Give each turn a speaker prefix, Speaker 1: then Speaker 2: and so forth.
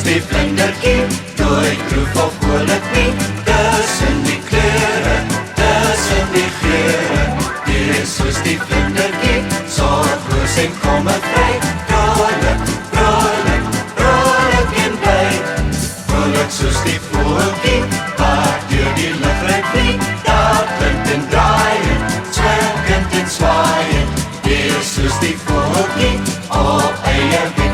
Speaker 1: die vlindertjie, nooit proef of oorlik nie, tussen die kleure, tussen die geure. Wees soos die vlindertjie, sorgloos en kommervry, vrolik, vrolik, vrolik en bly. Vrolik soos die voeltjie, wat deur die lug ry vlieg, dappend en draaiend, swingend en zwaaiend. Wees soos die voeltjie, op eie